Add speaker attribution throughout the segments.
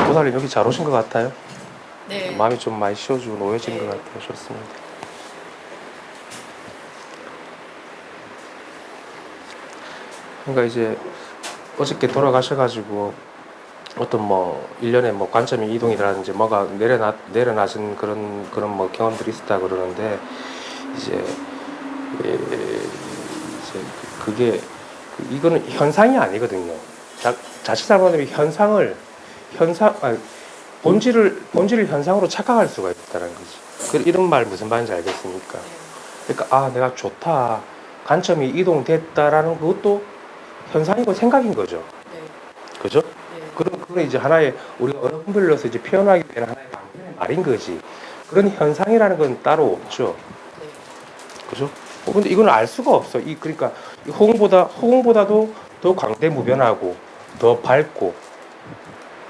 Speaker 1: 보살님 여기 잘 오신 것 같아요.
Speaker 2: 네.
Speaker 1: 마음이 좀 많이 쉬어지고 놓여진
Speaker 2: 네.
Speaker 1: 것 같아요. 좋습니다. 그러니까 이제 어저께 돌아가셔가지고 어떤 뭐 일련의 뭐 관점의 이동이라든지 뭐가 내려놔진 그런 뭐 경험들이 있었다 그러는데 이제 그게 이거는 현상이 아니거든요. 자칫 잘못하면 본질을 현상으로 착각할 수가 있다는 거지. 이런 말 무슨 말인지 알겠습니까? 그러니까 아 내가 좋다 관점이 이동됐다라는 그것도 현상이고 생각인 거죠.
Speaker 2: 네.
Speaker 1: 그죠?
Speaker 2: 네.
Speaker 1: 그런 이제 하나의 우리가 언어 분별로서 이제 표현하기 위한 하나의 방편의 말인 거지. 그런 현상이라는 건 따로 없죠.
Speaker 2: 네.
Speaker 1: 그죠? 근데 이건 알 수가 없어. 그러니까 이 호공보다도 더 광대무변하고 더 밝고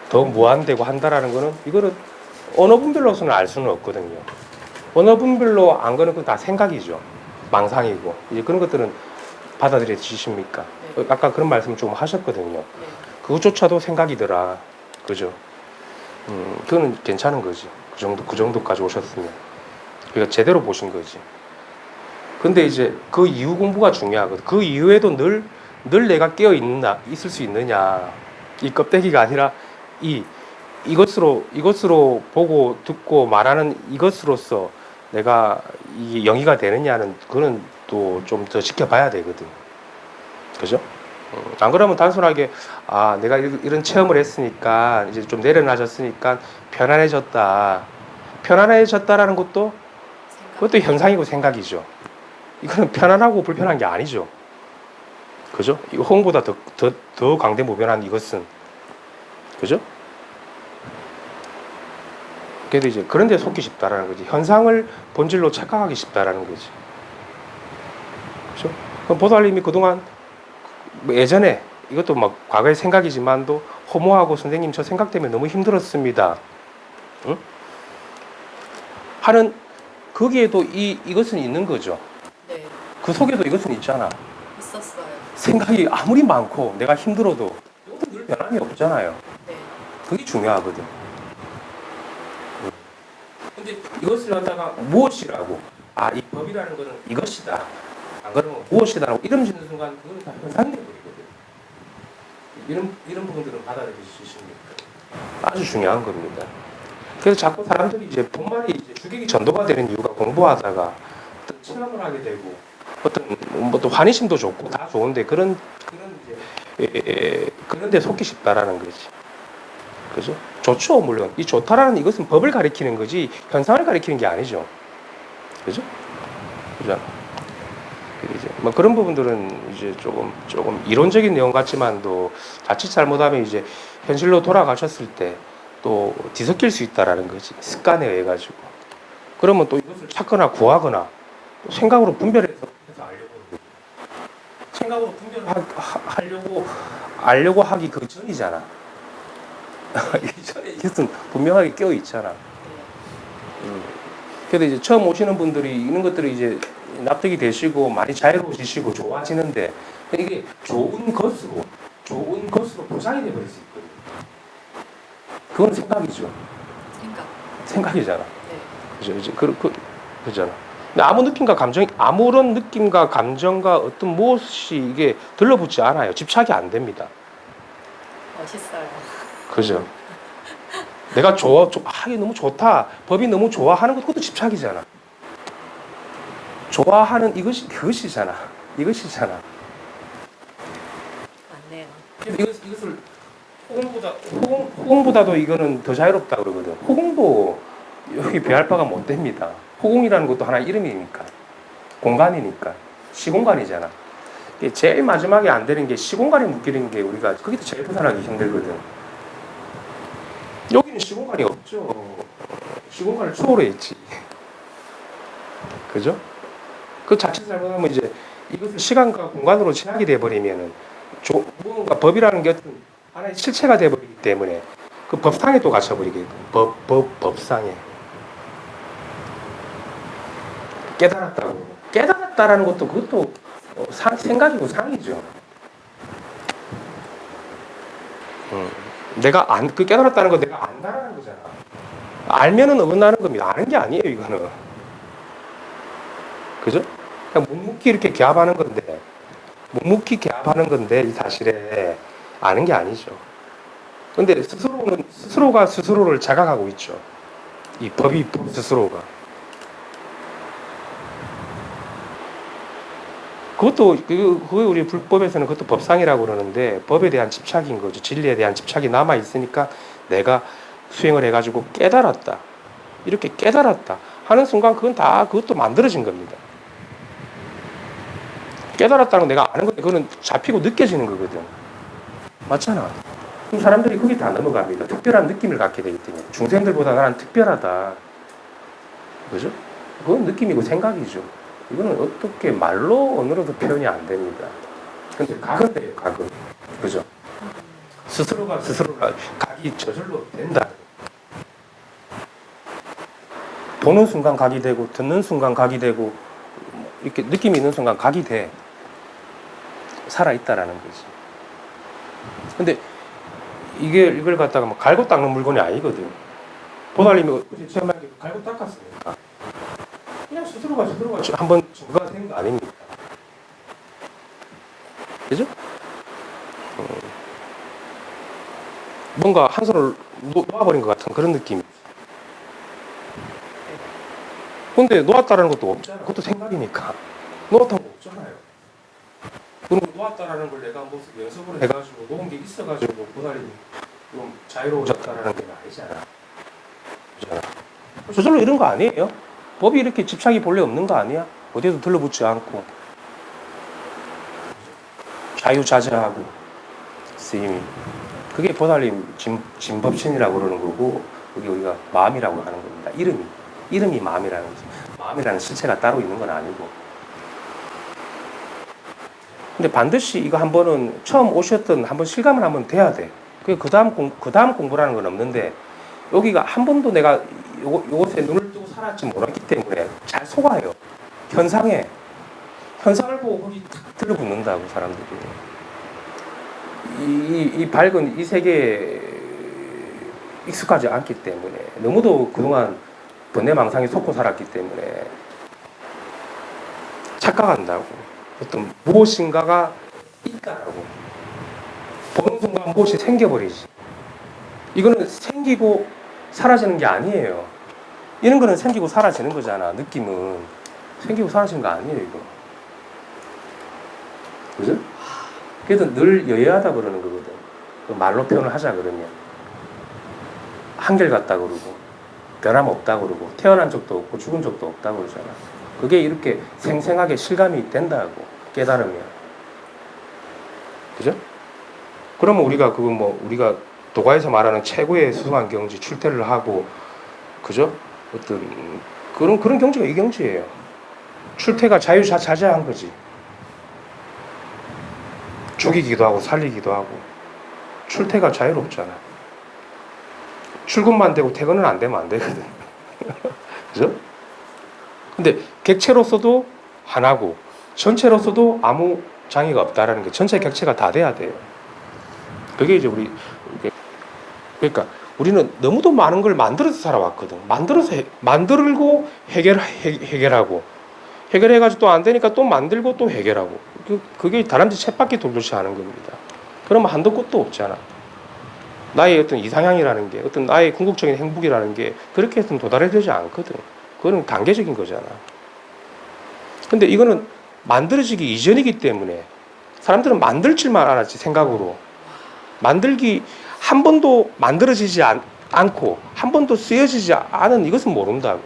Speaker 1: 더 무한되고 한다라는 거는 이거는 언어 분별로서는 알 수는 없거든요. 언어 분별로 안 거는 건 다 생각이죠. 망상이고 이제 그런 것들은 받아들여지십니까?
Speaker 2: 네.
Speaker 1: 아까 그런 말씀 좀 하셨거든요.
Speaker 2: 네.
Speaker 1: 그것조차도 생각이더라. 그죠? 그거는 괜찮은 거지. 그 정도까지 오셨으면. 그러니까 제대로 보신 거지. 근데 이제 그 이후 공부가 중요하거든. 그 이후에도 늘 내가 있을 수 있느냐. 이 껍데기가 아니라 이것으로 보고 듣고 말하는 이것으로서 내가 이게 영위가 되느냐는 그거는 또 좀 더 지켜봐야 되거든. 그죠? 안 그러면 단순하게 아 내가 이런 체험을 했으니까 이제 좀 내려놔졌으니까 편안해졌다라는 것도 그것도 현상이고 생각이죠. 이거는 편안하고 불편한 게 아니죠. 그죠? 이거 호응보다 더 광대무변한 이것은 그죠? 그래도 이제 그런 데 속기 쉽다라는 거지. 현상을 본질로 착각하기 쉽다라는 거지. 그죠? 그럼 보살님이 그동안 뭐 예전에 이것도 막 과거의 생각이지만도 허무하고 선생님 저 생각 때문에 너무 힘들었습니다. 응? 하는 거기에도 이것은 있는 거죠.
Speaker 2: 네.
Speaker 1: 그 속에도 이것은 있잖아.
Speaker 2: 있었어요.
Speaker 1: 생각이 아무리 많고 내가 힘들어도 이것도 늘 변함이 없잖아요.
Speaker 2: 네.
Speaker 1: 그게 중요하거든. 근데 이것을 갖다가 무엇이라고 이 법이라는 거는 이것이다. 안 그러면 무엇이다라고 이름 짓는 순간 그건 다 현상이 되버리거든. 이런 부분들은 받아들이시십니까? 아주 중요한 겁니다. 그래서 자꾸 사람들이 이제 본말이 이제 주객이 전도가 되는 이유가 공부하다가 어떤 체험을 하게 되고 어떤 또 환희심도 좋고 다 좋은데 그런 데 속기 쉽다라는 거지. 그죠? 좋죠, 물론. 이 좋다라는 이것은 법을 가리키는 거지 현상을 가리키는 게 아니죠. 그죠? 그죠? 이제 뭐 그런 부분들은 이제 조금 이론적인 내용 같지만도 자칫 잘못하면 이제 현실로 돌아가셨을 때 또 뒤섞일 수 있다라는 거지. 습관에 의해 가지고. 그러면 또 이것을 찾거나 구하거나 또 생각으로 분별해서 생각으로 알려고 하기 그 전이잖아. 이전에 이것은 분명하게 깨어 있잖아. 그래도 이제 처음 오시는 분들이 이런 것들이 이제 납득이 되시고 많이 자유로우시고 좋아지는데 이게 좋은 것으로 보상이 돼버릴 수 있거든요. 그건 생각이죠. 생각이잖아.
Speaker 2: 네.
Speaker 1: 그죠? 이제 그잖아. 근데 아무런 느낌과 감정과 어떤 무엇이 이게 들러붙지 않아요. 집착이 안 됩니다.
Speaker 2: 멋있어요.
Speaker 1: 그죠? 내가 이게 너무 좋다. 법이 너무 좋아하는 그것도 집착이잖아. 좋아하는 그것이잖아. 이것이잖아.
Speaker 2: 맞네요.
Speaker 1: 이것을 호공보다도 이거는 더 자유롭다 그러거든. 호공도 여기 비할 바가 못 됩니다. 호공이라는 것도 하나의 이름이니까. 공간이니까. 시공간이잖아. 제일 마지막에 안 되는 게 시공간에 묶이는 게 우리가 그게 제일 벗어나기 힘들거든. 여기는 시공간이 없죠. 시공간을 초월했지. 그죠? 그 자칫 잘못하면 이제 이것을 시간과 공간으로 제약이 돼버리면은 뭔가 법이라는 게 어떤 하나의 실체가 돼버리기 때문에 그 법상에 또 갇혀버리게 법상에 깨달았다라는 것도 그것도 생각이고 상이죠. 내가 그 깨달았다는 건 내가 안다라는 거잖아. 알면은 어긋나는 겁니다. 아는 게 아니에요, 이거는. 그죠? 그냥 묵묵히 이렇게 개합하는 건데, 묵묵히 개합하는 건데, 이 사실에 아는 게 아니죠. 근데 스스로가 스스로를 자각하고 있죠. 이 법이 스스로가. 그것도 우리 불법에서는 그것도 법상이라고 그러는데 법에 대한 집착인 거죠. 진리에 대한 집착이 남아 있으니까 내가 수행을 해가지고 깨달았다. 이렇게 깨달았다 하는 순간 그건 다 그것도 만들어진 겁니다. 깨달았다는 건 내가 아는 건데 그거는 잡히고 느껴지는 거거든. 맞잖아. 그럼 사람들이 거기 다 넘어갑니다. 특별한 느낌을 갖게 되기 때문에 중생들보다 나는 특별하다. 그죠? 그건 느낌이고 생각이죠. 이거는 어떻게 말로 언어로도 표현이 안 됩니다. 근데 각은 돼요, 각은. 그죠? 스스로가 각이 저절로 된다. 보는 순간 각이 되고, 듣는 순간 각이 되고, 이렇게 느낌이 있는 순간 각이 돼. 살아있다라는 거지. 근데 이걸 갖다가 뭐 갈고 닦는 물건이 아니거든. 보살님이 어제 체험한 게 갈고 닦았으니까. 그냥 스스로가 한번 증거가 되는 거 아닙니까? 그죠? 뭔가 한 손을 놓아버린 것 같은 그런 느낌. 근데 놓았다라는 것도 없잖아. 그것도 생각이니까. 놓았다는 거 없잖아요. 그럼 놓았다라는 걸 내가 무슨 연습을 해가지고 놓은 게 있어가지고 보살님이 좀 자유로워졌다라는 게 아니잖아. 그잖아. 저절로 이런 거 아니에요? 법이 이렇게 집착이 본래 없는 거 아니야? 어디에도 들러붙지 않고 자유자재하고 스님이 그게 보살님 진법신이라고 그러는 거고 그게 우리가 마음이라고 하는 겁니다. 이름이 마음이라는 거지. 마음이라는 실체가 따로 있는 건 아니고. 근데 반드시 이거 한 번은 처음 오셨던 한번 실감을 한번 돼야 돼. 그 다음 공부라는 건 없는데 여기가 한 번도 내가 요것에 눈을 뜨고 살았지 못했기 때문에 잘 속아요. 현상을 보고 거기 탁 들러붙는다고 사람들이. 이 밝은 이 세계에 익숙하지 않기 때문에 너무도 그동안 번뇌망상에 속고 살았기 때문에 착각한다고. 어떤 무엇인가가 있다라고. 보는 순간 무엇이 생겨버리지. 이거는 생기고 사라지는 게 아니에요. 이런 거는 생기고 사라지는 거잖아. 느낌은 생기고 사라지는 거 아니에요, 이거. 그죠? 그래서 늘 여예하다 그러는 거거든. 말로 표현을 하자 그러면 한결같다 그러고 변함없다 그러고 태어난 적도 없고 죽은 적도 없다 그러잖아. 그게 이렇게 생생하게 실감이 된다고 깨달으면. 그죠? 그러면 우리가 우리가 도가에서 말하는 최고의 수상한 경지 출퇴를 하고, 그죠? 어떤 그런 경지가 이 경지예요. 출퇴가 자유자재한 거지. 죽이기도 하고 살리기도 하고. 출퇴가 자유롭잖아. 출근만 되고 퇴근은 안 되면 안 되거든. 그죠? 근데 객체로서도 하나고 전체로서도 아무 장애가 없다라는 게 전체 객체가 다 돼야 돼요. 그게 이제 그러니까 우리는 너무도 많은 걸 만들어서 살아왔거든. 만들고 해결하고 해결해가지고 또 안 되니까 또 만들고 또 해결하고 그게 다람쥐 쳇바퀴 돌듯이 하는 겁니다. 그러면 한도 끝도 없잖아. 나의 어떤 이상향이라는 게 어떤 나의 궁극적인 행복이라는 게 그렇게 해서는 도달되지 않거든. 그거는 단계적인 거잖아. 근데 이거는 만들어지기 이전이기 때문에 사람들은 만들 줄만 알았지 생각으로. 만들기 한 번도 만들어지지 않고 한 번도 쓰여지지 않은 이것은 모른다고.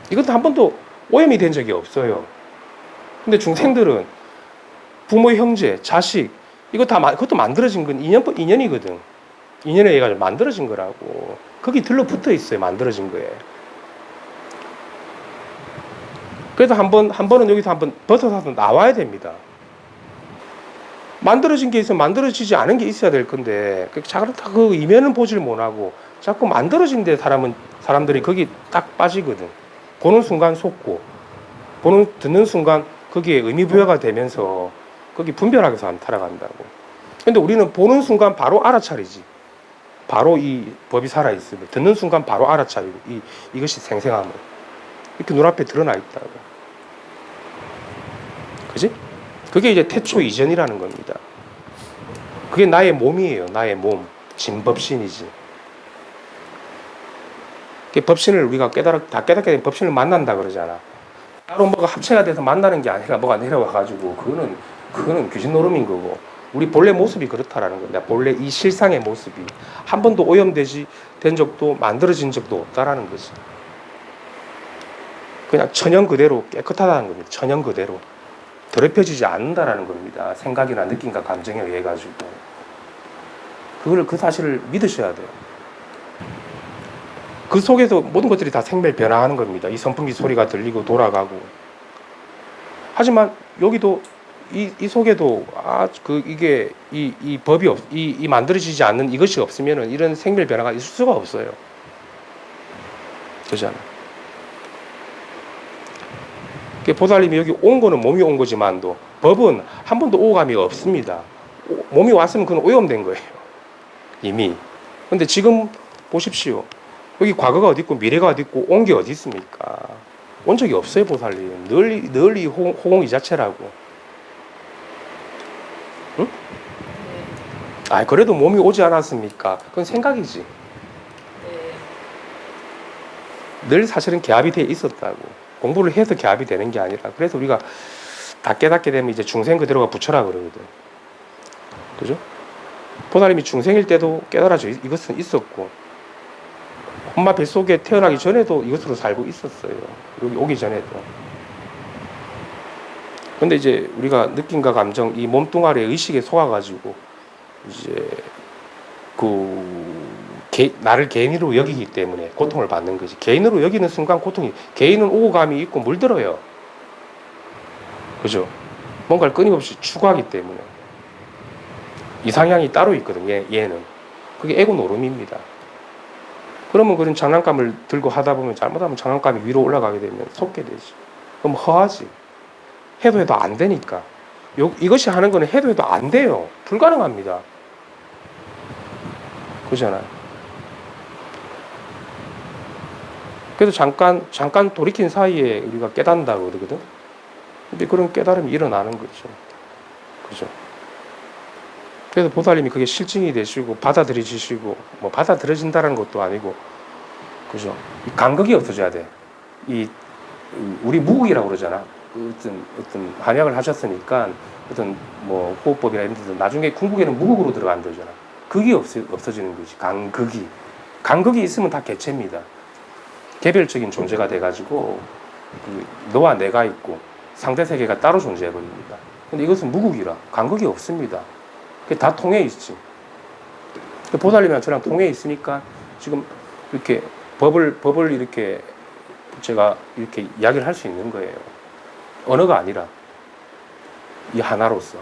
Speaker 1: 이것도 한 번도 오염이 된 적이 없어요. 근데 중생들은 부모, 형제, 자식 그것도 만들어진 건 인연이거든. 인연에 의해 가지고 만들어진 거라고. 거기 들러붙어 있어요. 만들어진 거에. 그래서 한 번은 여기서 한번 벗어나서 나와야 됩니다. 만들어진 게 있으면 만들어지지 않은 게 있어야 될 건데 그 이면은 보질 못하고 자꾸 만들어진 데 사람들이 거기 딱 빠지거든. 보는 순간 속고 듣는 순간 거기에 의미부여가 되면서 거기 분별하게서 안 타락한다고. 근데 우리는 보는 순간 바로 알아차리지. 바로 이 법이 살아있음을 듣는 순간 바로 알아차리고 이것이 생생함을 이렇게 눈앞에 드러나 있다고. 그지? 그게 이제 태초 이전이라는 겁니다. 그게 나의 몸이에요. 나의 몸. 진법신이지. 법신을 우리가 다 깨닫게 되면 법신을 만난다 그러잖아. 따로 뭐가 합체가 돼서 만나는 게 아니라 뭐가 내려와가지고 그거는 귀신 노름인 거고 우리 본래 모습이 그렇다라는 겁니다. 본래 이 실상의 모습이 한 번도 오염된 적도 만들어진 적도 없다라는 거지. 그냥 천연 그대로 깨끗하다는 겁니다. 천연 그대로 더럽혀지지 않는다라는 겁니다. 생각이나 느낌과 감정에 의해 가지고 그 사실을 믿으셔야 돼요. 그 속에서 모든 것들이 다 생멸 변화하는 겁니다. 이 선풍기 소리가 들리고 돌아가고. 하지만 여기도 이 속에도 이게 이 법이 이 만들어지지 않는 이것이 없으면은 이런 생멸 변화가 있을 수가 없어요. 그렇잖아. 보살님이 여기 온 거는 몸이 온 거지만도 법은 한 번도 오감이 없습니다. 몸이 왔으면 그건 오염된 거예요. 이미. 근데 지금 보십시오. 여기 과거가 어디 있고 미래가 어디 있고 온 게 어디 있습니까? 온 적이 없어요, 보살님. 늘 이 호공 이 자체라고. 응? 그래도 몸이 오지 않았습니까? 그건 생각이지.
Speaker 2: 네.
Speaker 1: 늘 사실은 개합이 돼 있었다고. 공부를 해서 개합이 되는 게 아니라. 그래서 우리가 다 깨닫게 되면 이제 중생 그대로가 부처라 그러거든. 그죠? 보살님이 중생일 때도 깨달아져 이것은 있었고, 엄마 뱃속에 태어나기 전에도 이것으로 살고 있었어요. 여기 오기 전에도. 근데 이제 우리가 느낌과 감정, 이 몸뚱아리의 의식에 속아가지고, 이제, 나를 개인으로 여기기 때문에 고통을 받는 거지. 개인으로 여기는 순간 개인은 오고 감이 있고 물들어요. 그죠? 뭔가를 끊임없이 추구하기 때문에. 이상향이 따로 있거든, 얘는. 그게 에고 노름입니다. 그러면 그런 장난감을 들고 하다 보면 잘못하면 장난감이 위로 올라가게 되면 속게 되지. 그럼 허하지. 해도 안 되니까. 이것이 하는 거는 해도 안 돼요. 불가능합니다. 그렇잖아요. 그래서 잠깐 돌이킨 사이에 우리가 깨닫는다고 그러거든. 근데 그런 깨달음이 일어나는 거죠. 그죠? 그래서 보살님이 그게 실증이 되시고 받아들이시고 뭐 받아들여진다는 것도 아니고 그죠? 감각이 없어져야 돼. 우리 무국이라고 그러잖아. 어떤 한약을 하셨으니까 어떤 뭐 호흡법이나 이런 데서 나중에 궁극에는 무국으로 들어간다잖아. 그게 없어지는 거지. 감각이 있으면 다 개체입니다. 개별적인 존재가 돼가지고 너와 내가 있고 상대 세계가 따로 존재해 버립니다. 근데 이것은 무국이라 감각이 없습니다. 그게 다 통해 있지. 보살님이랑 저랑 통해 있으니까 지금 이렇게 법을 이렇게 제가 이렇게 이야기를 할 수 있는 거예요. 언어가 아니라 이 하나로서.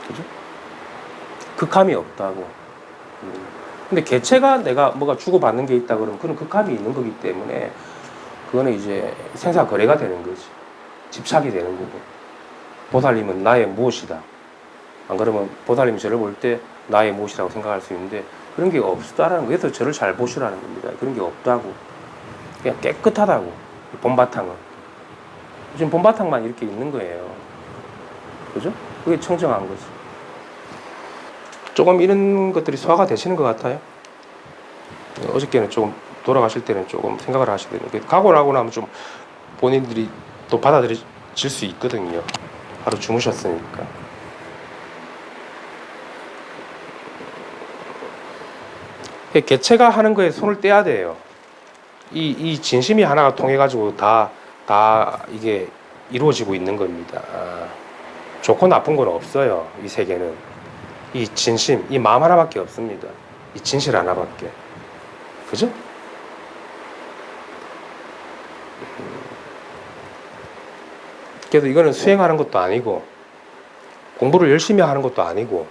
Speaker 1: 그죠? 극함이 없다고. 근데 개체가 내가 뭐가 주고받는 게 있다 그러면 그런 극함이 있는 거기 때문에 그거는 이제 생사 거래가 되는 거지. 집착이 되는 거고. 보살님은 나의 무엇이다. 안 그러면 보살님이 저를 볼 때 나의 무엇이라고 생각할 수 있는데 그런 게 없다라는 거예요. 그래서 저를 잘 보시라는 겁니다. 그런 게 없다고. 그냥 깨끗하다고. 본바탕은. 지금 본바탕만 이렇게 있는 거예요. 그죠? 그게 청정한 거지. 조금 이런 것들이 소화가 되시는 것 같아요. 어저께는 조금 돌아가실 때는 조금 생각을 하셔야 되는데 각오를 하고 나면 좀 본인들이 또 받아들일 수 있거든요. 하루 주무셨으니까. 개체가 하는 거에 손을 떼야 돼요. 이 진심이 하나가 통해가지고 다 이게 이루어지고 있는 겁니다. 좋고 나쁜 건 없어요. 이 세계는. 이 진심, 이 마음 하나밖에 없습니다. 이 진실 하나밖에. 그죠? 그래서 이거는 수행하는 것도 아니고 공부를 열심히 하는 것도 아니고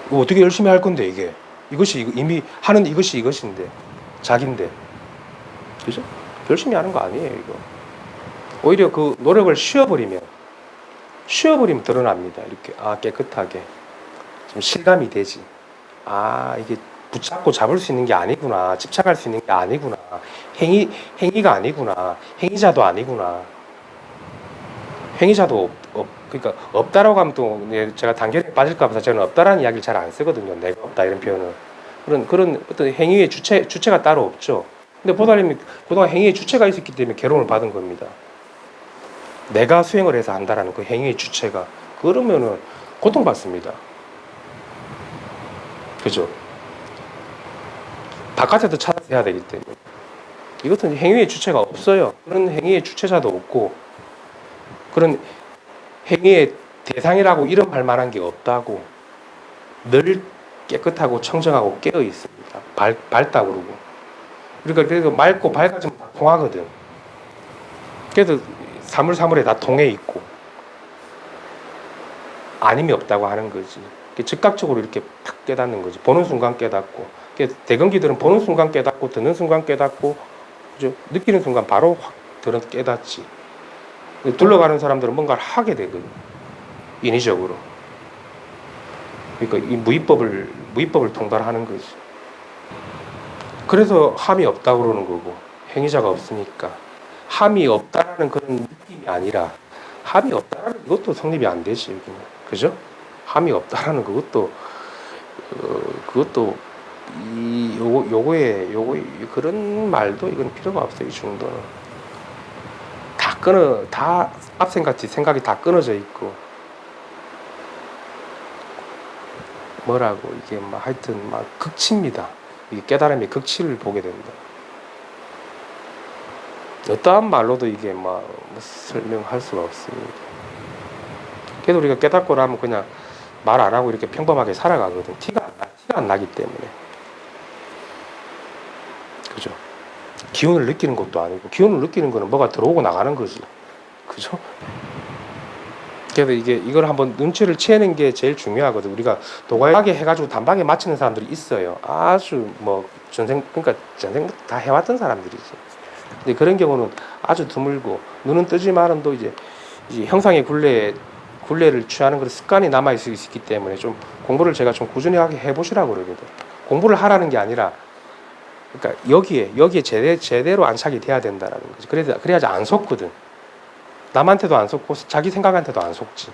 Speaker 1: 이거 어떻게 열심히 할 건데 이것이 이미 하는 이것인데 자기인데 그죠? 열심히 하는 거 아니에요 이거. 오히려 그 노력을 쉬어버리면 드러납니다. 이렇게 깨끗하게 좀 실감이 되지. 아, 이게 붙잡고 잡을 수 있는 게 아니구나. 집착할 수 있는 게 아니구나. 행위가 아니구나. 행위자도 아니구나. 행위자도 그러니까 없다라고 하면 또 제가 단견에 빠질까 봐서 저는 없다라는 이야기를 잘 안 쓰거든요. 내가 없다 이런 표현은. 그런 어떤 행위의 주체가 따로 없죠. 근데 보살님이 그동안 행위의 주체가 있었기 때문에 괴로움을 받은 겁니다. 내가 수행을 해서 한다라는 그 행위의 주체가 그러면은 고통받습니다. 그죠? 바깥에도 찾아서 해야 되기 때문에 이것은 행위의 주체가 없어요. 그런 행위의 주체자도 없고 그런 행위의 대상이라고 이름할 만한 게 없다고. 늘 깨끗하고 청정하고 깨어 있습니다. 밝다 그러고. 그러니까 그래도 맑고 밝아지면 다 통하거든. 그래도 사물사물에 다 통해 있고 아님이 없다고 하는 거지. 즉각적으로 이렇게 탁 깨닫는 거지. 보는 순간 깨닫고. 대건기들은 보는 순간 깨닫고 듣는 순간 깨닫고 그죠? 느끼는 순간 바로 확 깨닫지. 둘러가는 사람들은 뭔가를 하게 되거든. 인위적으로. 그러니까 이 무위법을 통달하는 거지. 그래서 함이 없다고 그러는 거고 행위자가 없으니까 함이 없다라는 그런 느낌이 아니라 함이 없다라는 것도 성립이 안 되지 여기는. 그죠? 함이 없다라는 그것도 요거에 그런 말도 이건 필요가 없어요. 이 정도는 다 앞생같이 생각이 다 끊어져 있고 뭐라고 이게 막 하여튼 막 극치입니다. 이게 깨달음의 극치를 보게 된다. 어떠한 말로도 이게 막 설명할 수가 없습니다. 그래도 우리가 깨닫고 나면 그냥 말 안 하고 이렇게 평범하게 살아가거든. 티가 안 나기 때문에. 그죠? 기운을 느끼는 것도 아니고 기운을 느끼는 거는 뭐가 들어오고 나가는 거지. 그죠? 그래서 이걸 한번 눈치를 채는 게 제일 중요하거든. 우리가 도가하게 해가지고 단박에 맞히는 사람들이 있어요. 아주 뭐 전생 다 해왔던 사람들이지. 근데 그런 경우는 아주 드물고 눈은 뜨지만은 또 이제 형상의 굴레를 취하는 그런 습관이 남아 있을 수 있기 때문에 좀 공부를 제가 좀 꾸준히 하게 해보시라고 그러거든. 공부를 하라는 게 아니라 그러니까 여기에 제대로 안착이 돼야 된다라는 거지. 그래야지 안 속거든. 남한테도 안 속고 자기 생각한테도 안 속지.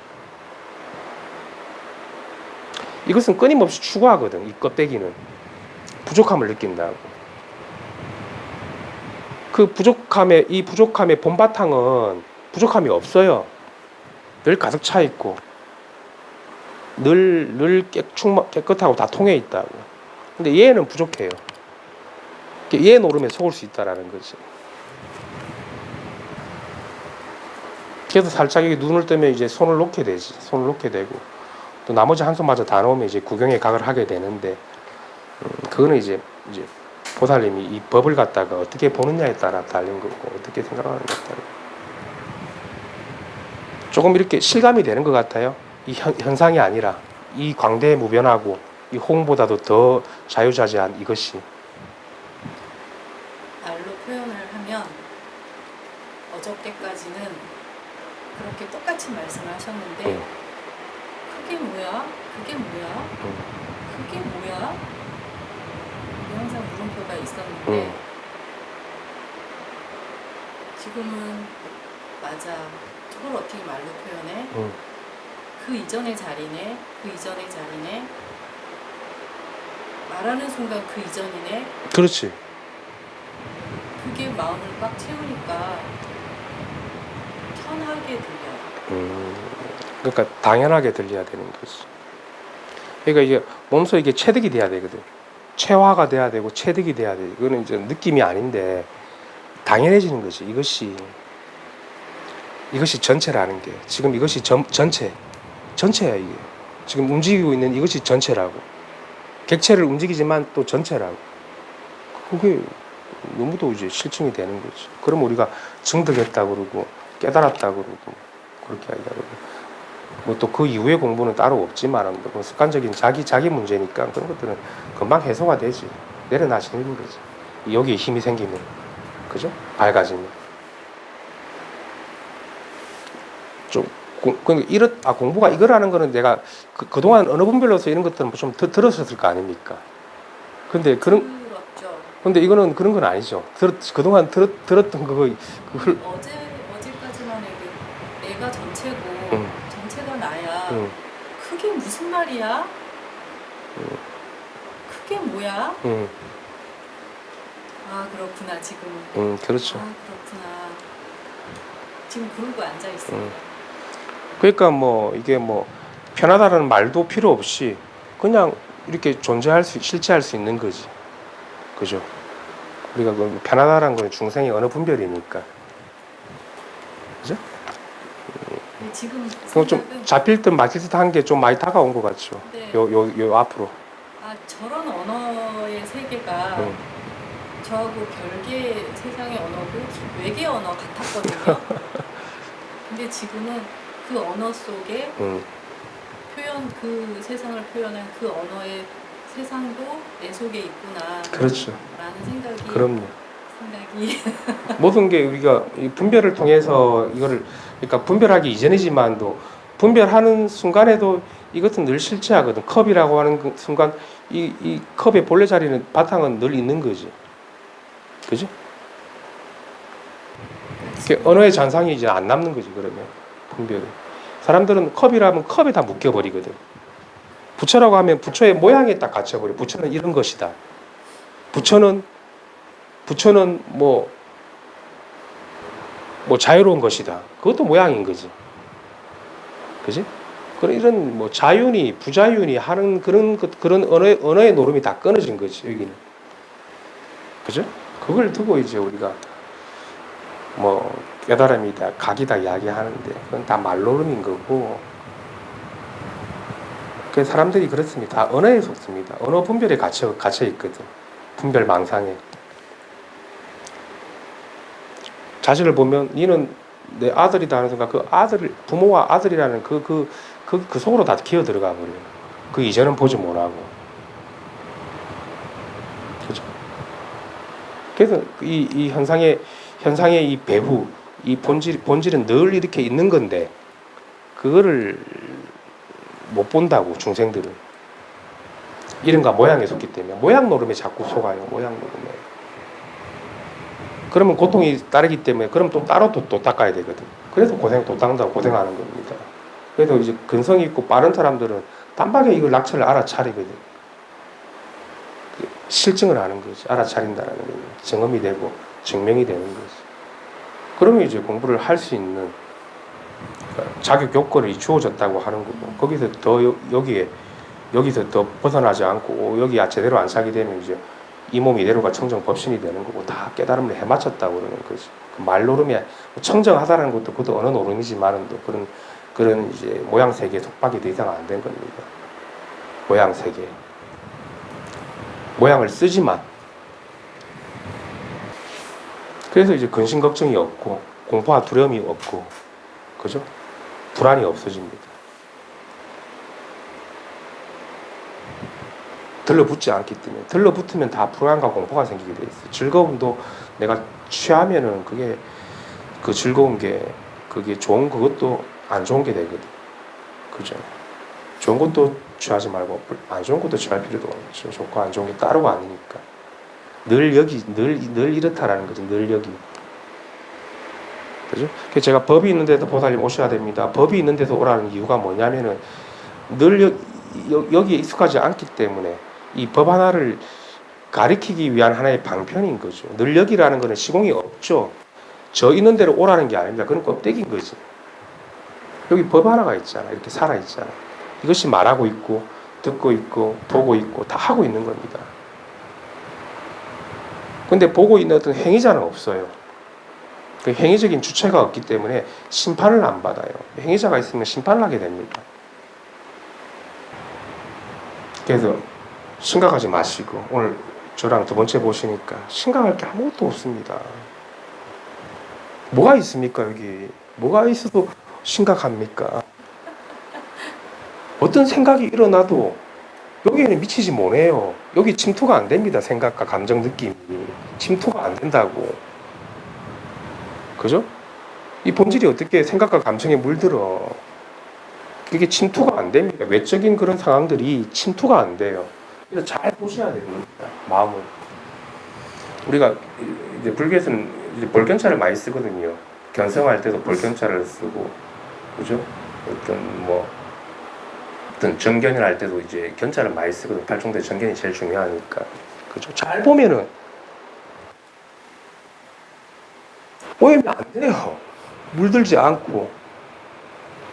Speaker 1: 이것은 끊임없이 추구하거든. 이 껍데기는 부족함을 느낀다고. 그 이 부족함의 본바탕은 부족함이 없어요. 늘 가득 차 있고 늘 깨끗하고 다 통해 있다고. 근데 얘는 부족해요. 얘 노름에 속을 수 있다라는 거지. 그래서 살짝 이게 눈을 뜨면 이제 손을 놓게 되지. 손을 놓게 되고 또 나머지 한 손마저 다 놓으면 이제 구경의 각을 하게 되는데 그거는 이제 보살님이 이 법을 갖다가 어떻게 보느냐에 따라 달린 거고 어떻게 생각하느냐에 따라 조금 이렇게 실감이 되는 것 같아요. 이 현상이 아니라 이 광대무변하고 이 홍보다도 더 자유자재한 이것이
Speaker 2: 말로 표현을 하면 어저께까지는 그렇게 똑같이 말씀을 하셨는데 그게 뭐야? 그게 뭐야? 그게 뭐야? 항상 물음표가 있었는데 지금은 맞아. 그걸 어떻게 말로 표현해? 그 이전의 자리네. 그 이전의 자리네. 말하는 순간 그 이전이네.
Speaker 1: 그렇지.
Speaker 2: 그게 마음을 꽉 채우니까 편하게 들려요.
Speaker 1: 그러니까 당연하게 들려야 되는 거지. 그러니까 이게 몸소 이게 체득이 돼야 되거든. 체화가 돼야 되고 체득이 돼야 돼. 이거는 이제 느낌이 아닌데 당연해지는 거지. 이것이 전체라는 게 지금 이것이 전체야 이게. 지금 움직이고 있는 이것이 전체라고. 객체를 움직이지만 또 전체라고. 그게 너무도 이제 실증이 되는 거지. 그럼 우리가 증득했다 그러고 깨달았다 그러고 그렇게 하려고. 뭐 또 그 이후의 공부는 따로 없지만 뭐 습관적인 자기 문제니까 그런 것들은 금방 해소가 되지. 내려놔지는 거지. 여기에 힘이 생기면, 그죠? 밝아지면. 좀 공부가 이거라는 거는 내가 그동안 언어 분별로서 이런 것들은 좀 들었을 거 아닙니까? 근데
Speaker 2: 그렇죠.
Speaker 1: 근데 이거는 그런 건 아니죠. 그동안 들었던 그걸
Speaker 2: 어제까지만 해도 내가 전체고
Speaker 1: 응.
Speaker 2: 전체가 나야.
Speaker 1: 응.
Speaker 2: 그게 무슨 말이야? 그게 뭐야?
Speaker 1: 응.
Speaker 2: 아 그렇구나 지금은.
Speaker 1: 그렇죠.
Speaker 2: 아 그렇구나. 지금 그러고 앉아 있어요.
Speaker 1: 그러니까 뭐 이게 뭐 편하다는 말도 필요 없이 그냥 이렇게 실체할 수 있는 거지. 그죠? 우리가 그 편하다는 건 중생의 언어 분별이니까. 그죠?
Speaker 2: 근데 지금
Speaker 1: 그럼 좀
Speaker 2: 생각은
Speaker 1: 잡힐 듯 막힐 듯 한 게 좀 많이 다가온 것 같죠.
Speaker 2: 네.
Speaker 1: 요 앞으로.
Speaker 2: 아 저런 언어의 세계가
Speaker 1: 응.
Speaker 2: 저하고 별개의 세상의 언어고 외계 언어 같았거든요. 근데 지금은 그 언어 속에
Speaker 1: 응.
Speaker 2: 그 세상을 표현한 그 언어의 세상도 내 속에 있구나.
Speaker 1: 그렇죠.
Speaker 2: 라는 생각이
Speaker 1: 그럼요.
Speaker 2: 생각이
Speaker 1: 모든 게 우리가 이 분별을 통해서 이거를 그러니까 분별하기 이전이지만도 분별하는 순간에도 이것은 늘 실체하거든. 컵이라고 하는 그 순간 이 컵의 본래 자리는 바탕은 늘 있는 거지. 그지? 언어의 잔상이 이제 안 남는 거지 그러면 분별은. 사람들은 컵이라면 컵에 다 묶여버리거든. 부처라고 하면 부처의 모양에 딱 갇혀버려. 부처는 이런 것이다. 부처는 뭐 자유로운 것이다. 그것도 모양인 거지. 그지? 그런 이런 뭐 자윤이 부자윤이 하는 그런 언어의 노름이 다 끊어진 거지 여기는. 그죠? 그걸 두고 이제 우리가 뭐 깨달음이다 각이다 이야기하는데 그건 다 말노름인 거고. 그 사람들이 그렇습니다. 다 언어에 속습니다. 언어 분별에 갇혀 있거든. 분별 망상에. 자식을 보면 니는 내 아들이다 하는 순간 그 아들 부모와 아들이라는 그 속으로 다 기어 들어가 버려요. 그 이전은 보지 못하고. 그죠? 그래서 이 현상의 이 배후 이 본질은 늘 이렇게 있는 건데 그거를 못 본다고 중생들은. 이름과 모양에 속기 때문에 모양 노름에 자꾸 속아요. 모양 노름에. 그러면 고통이 따르기 때문에 그럼 또 따로 또 닦아야 되거든. 그래서 또 닦는다고 고생하는 겁니다. 그래서 이제 근성이 있고 빠른 사람들은 단박에 이걸 낙처를 알아차리거든. 실증을 하는 거지. 알아차린다는 게 증험이 되고 증명이 되는 거지. 그러면 이제 공부를 할 수 있는 자격 요건이 주어졌다고 하는 거고 거기서 더 여기서 더 벗어나지 않고 여기 제대로 안 사게 되면 이제 이 몸이 이대로가 청정법신이 되는 거고 다 깨달음을 해마쳤다고 그러는 거지. 그 말노름이 청정하다는 것도 그것도 어느 노름이지만은 또 그런 이제 모양 세계에 속박이 더 이상 안 된 겁니다. 모양 세계. 모양을 쓰지만. 그래서 이제 근심 걱정이 없고 공포와 두려움이 없고 그죠? 불안이 없어집니다. 들러붙지 않기 때문에. 들러붙으면 다 불안과 공포가 생기게 돼 있어요. 즐거움도 내가 취하면은 그게 그 즐거운 게 그게 좋은 그것도 안 좋은 게 되거든. 그죠? 좋은 것도 취하지 말고 안 좋은 것도 취할 필요도 없죠. 좋고 안 좋은 게 따로가 아니니까. 늘 이렇다라는 거죠. 늘 여기. 그죠? 그래서 제가 법이 있는 데서 보살님 오셔야 됩니다. 법이 있는 데서 오라는 이유가 뭐냐면은 늘 여기에 익숙하지 않기 때문에 이 법 하나를 가리키기 위한 하나의 방편인 거죠. 늘 여기라는 것은 시공이 없죠. 저 있는 데로 오라는 게 아닙니다. 그건 껍데기인 거지. 여기 법 하나가 있잖아. 이렇게 살아 있잖아. 이것이 말하고 있고 듣고 있고 보고 있고 다 하고 있는 겁니다. 근데 보고 있는 어떤 행위자는 없어요. 그 행위적인 주체가 없기 때문에 심판을 안 받아요. 행위자가 있으면 심판을 하게 됩니다. 그래서 심각하지 마시고 오늘 저랑 두 번째 보시니까 심각할 게 아무것도 없습니다. 뭐가 있습니까 여기? 뭐가 있어도 심각합니까? 어떤 생각이 일어나도 여기에는 미치지 못해요. 여기 침투가 안 됩니다. 생각과 감정 느낌이 침투가 안 된다고. 그죠? 이 본질이 어떻게 생각과 감정에 물들어. 그게 침투가 안 됩니다. 외적인 그런 상황들이 침투가 안 돼요. 그래서 잘 보셔야 되는 겁니다. 마음을. 우리가 이제 불교에서는 이제 볼견차를 많이 쓰거든요. 견성할 때도 볼견차를 쓰고, 그죠? 어떤 정견을 할 때도 이제 견차를 많이 쓰거든요. 팔종대 정견이 제일 중요하니까. 그죠? 잘 보면은 오해면 안 돼요. 물들지 않고.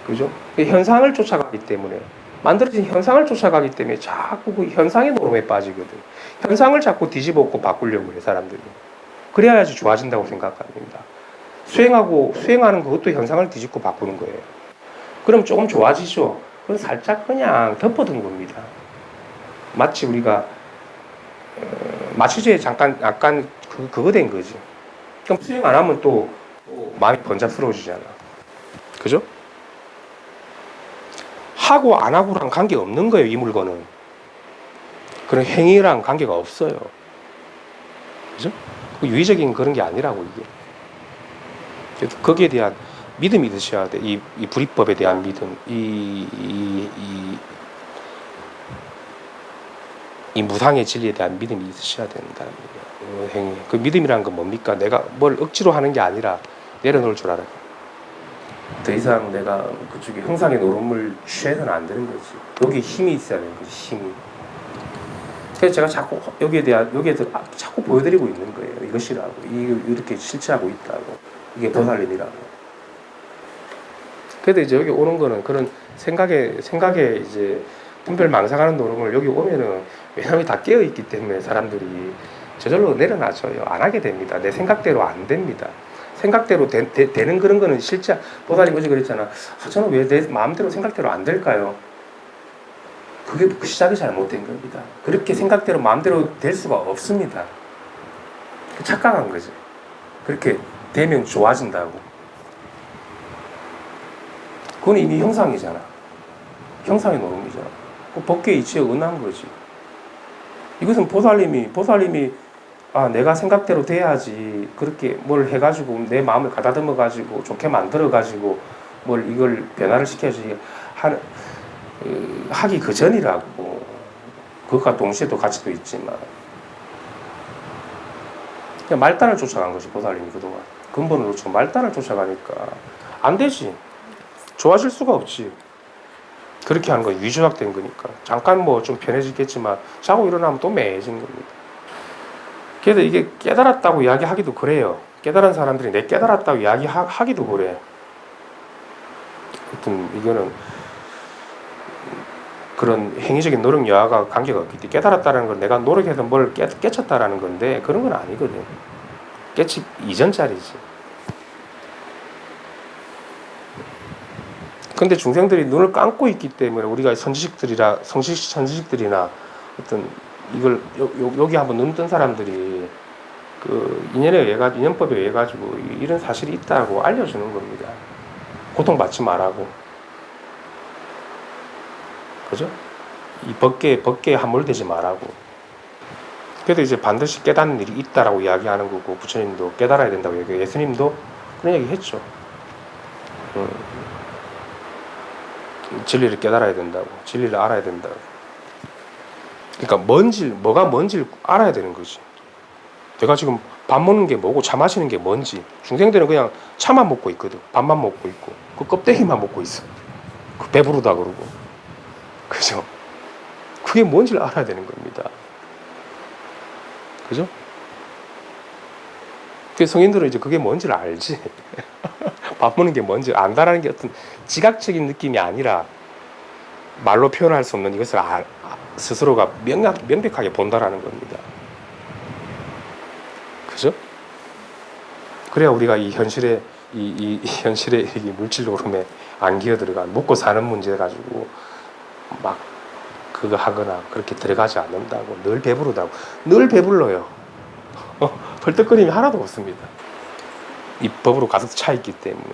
Speaker 1: 그죠? 현상을 쫓아가기 때문에. 만들어진 현상을 쫓아가기 때문에 자꾸 그 현상의 노름에 빠지거든. 현상을 자꾸 뒤집어엎고 바꾸려고 해, 사람들이. 그래야지 좋아진다고 생각합니다. 수행하는 그것도 현상을 뒤집고 바꾸는 거예요. 그럼 조금 좋아지죠? 그건 살짝 그냥 덮어둔 겁니다. 마치 우리가, 마취제에 잠깐, 약간 그거 된 거지. 그럼 수행 안 하면 또 마음이 번잡스러워지잖아. 그죠? 하고 안 하고랑 관계 없는 거예요, 이 물건은. 그런 행위랑 관계가 없어요. 그죠? 유의적인 그런 게 아니라고, 이게. 그래서 거기에 대한 믿음이 있으셔야 돼. 이 불이법에 대한 믿음. 이 무상의 진리에 대한 믿음이 있으셔야 된다는 거예요. 행위. 그 믿음이란 건 뭡니까? 내가 뭘 억지로 하는 게 아니라 내려놓을 줄 알아요. 더 이상 내가 그쪽에 형상의 노름을 취해서는 안 되는 거지. 여기 힘이 있어야 되는 거지, 힘이. 그래서 제가 자꾸 여기에서 자꾸 보여드리고 있는 거예요. 이것이라고. 이렇게 실체하고 있다고. 이게 도살림이라고. 그래도 이제 여기 오는 거는 그런 생각에 이제 분별 망상하는 노름을 여기 오면은 왜냐면 다 깨어있기 때문에 사람들이 저절로 내려놔줘요. 안 하게 됩니다. 내 생각대로 안 됩니다. 생각대로 되는 그런 거는 실제 보살님 어제 그랬잖아. 저는 왜 내 마음대로 생각대로 안 될까요? 그게 그 시작이 잘못된 겁니다. 그렇게 생각대로 마음대로 될 수가 없습니다. 착각한 거지. 그렇게 되면 좋아진다고. 그건 이미 형상이잖아. 형상의 노름이잖아. 그 법계 이치에 은한 거지. 이것은 보살님이 내가 생각대로 돼야지 그렇게 뭘 해가지고 내 마음을 가다듬어가지고 좋게 만들어가지고 뭘 이걸 변화를 시켜야지 하기 그 전이라고. 그것과 동시에 또 가치도 있지만 그냥 말단을 쫓아간 것이 보살님이 그동안 근본을 놓치고 말단을 쫓아가니까 안 되지. 좋아질 수가 없지. 그렇게 하는 건 위조작된 거니까. 잠깐 뭐 좀 편해지겠지만 자고 일어나면 또 매해진 겁니다. 그래서 이게 깨달았다고 이야기하기도 그래요. 깨달은 사람들이 내 깨달았다고 이야기하기도 그래. 하여튼 이거는 그런 행위적인 노력 여하가 관계가 없기 때문에 깨달았다는 건 내가 노력해서 뭘 깨쳤다라는 건데 그런 건 아니거든. 깨치 이전짜리지. 근데 중생들이 눈을 감고 있기 때문에 우리가 선지식들이나 어떤 이걸 여기 한번 눈 뜬 사람들이 그 인연법에 의해 가지고 이런 사실이 있다고 알려주는 겁니다. 고통받지 말라고. 그죠? 이 법계에 함몰되지 말라고. 그래도 이제 반드시 깨닫는 일이 있다라고 이야기하는 거고 부처님도 깨달아야 된다고 얘기해요. 예수님도 그런 얘기 했죠. 진리를 깨달아야 된다고. 진리를 알아야 된다고. 그러니까 뭐가 뭔지를 알아야 되는 거지. 내가 지금 밥 먹는 게 뭐고 차 마시는 게 뭔지. 중생들은 그냥 차만 먹고 있거든. 밥만 먹고 있고 그 껍데기만 먹고 있어. 그 배부르다 그러고. 그죠? 그게 뭔지를 알아야 되는 겁니다. 그죠? 그 성인들은 이제 그게 뭔지를 알지. 밥 먹는 게 뭔지 안다라는 게 어떤 지각적인 느낌이 아니라 말로 표현할 수 없는 이것을 스스로가 명백하게 본다라는 겁니다. 그죠? 그래야 우리가 이 현실의 이 물질 노름에 안 기어 들어가 먹고 사는 문제 가지고 막 그거 하거나 그렇게 들어가지 않는다고. 늘 배부르다고. 늘 배불러요. 헐떡거림이 하나도 없습니다. 이 법으로 가득 차 있기 때문에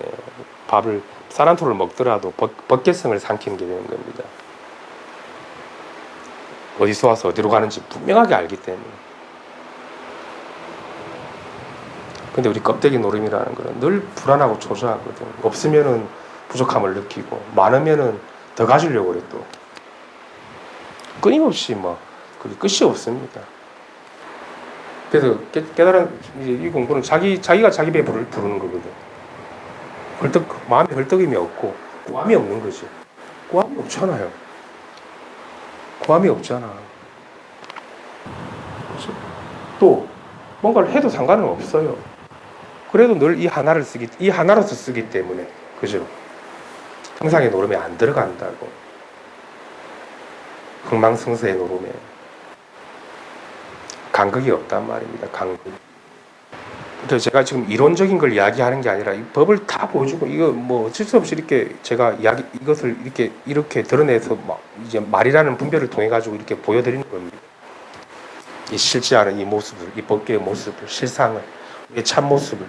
Speaker 1: 밥을 쌀한톨을 먹더라도 법계성을 삼키는 게 되는 겁니다. 어디서 와서 어디로 가는지 분명하게 알기 때문에. 근데 우리 껍데기 노름이라는 거는 늘 불안하고 초조하거든. 없으면은 부족함을 느끼고 많으면은 더 가지려고 그래 또. 끊임없이 뭐 그게 끝이 없습니다. 그래서 깨달은 이제 이 공부는 자기가 자기 배 부르는 거거든. 마음에 헐떡임이 없고 고함이 없는 거지. 고함이 없잖아요. 고함이 없잖아. 그렇죠? 또 뭔가를 해도 상관은 없어요. 그래도 늘 이 하나로서 쓰기 때문에, 그죠? 형상의 노름에 안 들어간다고. 흥망성쇠의 노름에 간극이 없단 말입니다. 간극. 그래서 제가 지금 이론적인 걸 이야기하는 게 아니라 이 법을 다 보여주고, 이거 뭐 어쩔 수 없이 이렇게 제가 이것을 이렇게 드러내서 막 이제 말이라는 분별을 통해 가지고 이렇게 보여드리는 겁니다. 이 실지 않은 이 모습을, 이 법계의 모습을, 실상을, 이 참 모습을.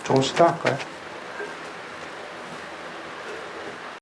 Speaker 1: 조금 쉬다 할까요?